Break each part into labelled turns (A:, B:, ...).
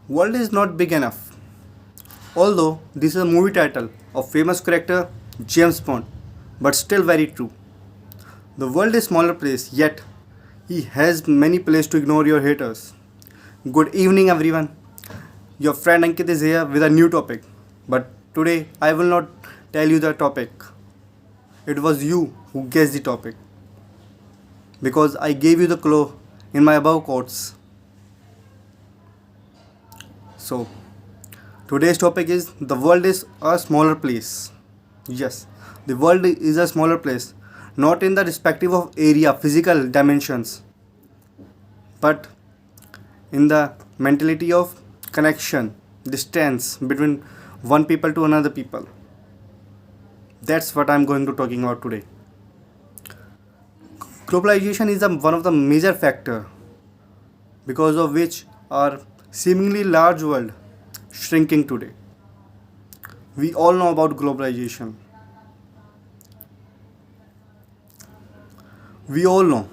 A: World is not big enough. Although this is a movie title of famous character James Bond, but still very true. The world is smaller place, yet he has many places to ignore your haters. Good evening everyone. Your friend Ankit is here with a new topic. But today I will not tell you the topic. It was you who guessed the topic. Because I gave you the clue in my above quotes. So today's topic is the world is a smaller place. Yes, the world is a smaller place, not in the respective of area, physical dimensions, but in the mentality of connection, distance between one people to another people. That's what I'm going to talking about today. Globalization is one of the major factor because of which our seemingly large world shrinking today. We all know about globalization. We all know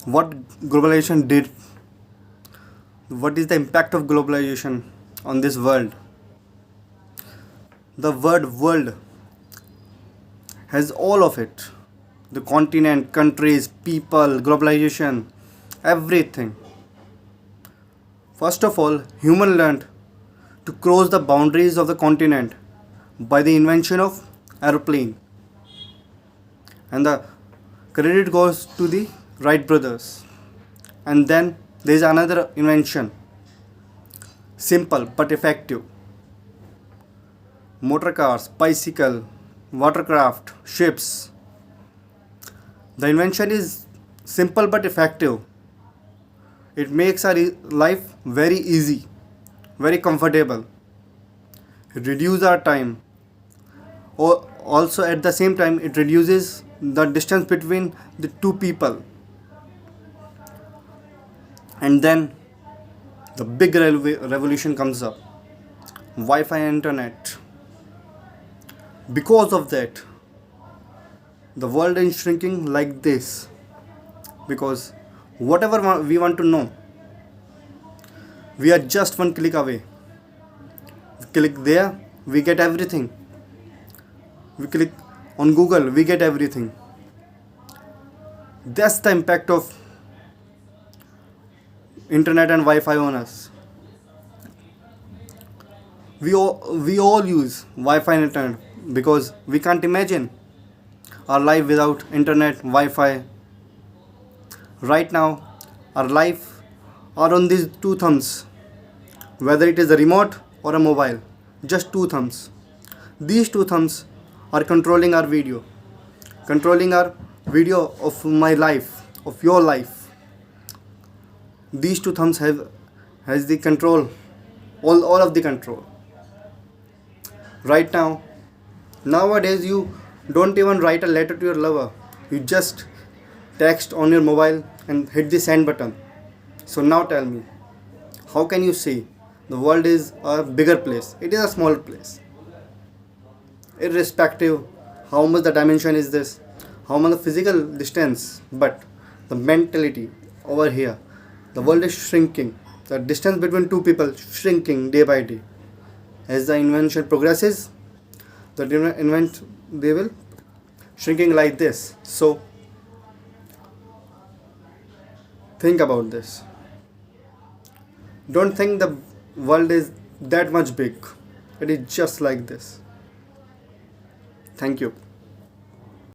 A: what globalization did, what is the impact of globalization on this world. The word world has all of it, the continent, countries, people, globalization, everything. First of all, human learned to cross the boundaries of the continent by the invention of aeroplane, and the credit goes to the Wright brothers. And then there is another invention, simple but effective, motor cars, bicycle, watercraft, ships. The invention is simple but effective. It makes our life very easy, very comfortable. It reduces our time. Also at the same time it reduces the distance between the two people. And then the big revolution comes up, Wi-Fi and internet. Because of that, the world is shrinking like this, because whatever we want to know, we are just one click away. We click there, we get everything. We click on Google, we get everything. That's the impact of internet and Wi-Fi on us. We all use Wi-Fi and internet because we can't imagine our life without internet, Wi-Fi. Right now, our life are on these two thumbs, whether it is a remote or a mobile, just two thumbs. These two thumbs are controlling our video of my life, of your life. These two thumbs have has the control, all of the control. Right now, nowadays you don't even write a letter to your lover. You just text on your mobile and hit the send button. So now tell me, how can you say the world is a bigger place? It is a smaller place. Irrespective how much the dimension is this, how much the physical distance, but the mentality over here, the world is shrinking. The distance between two people shrinking day by day. As the invention progresses, they will shrinking like this. So think about this. Don't think the world is that much big. It is just like this. Thank you.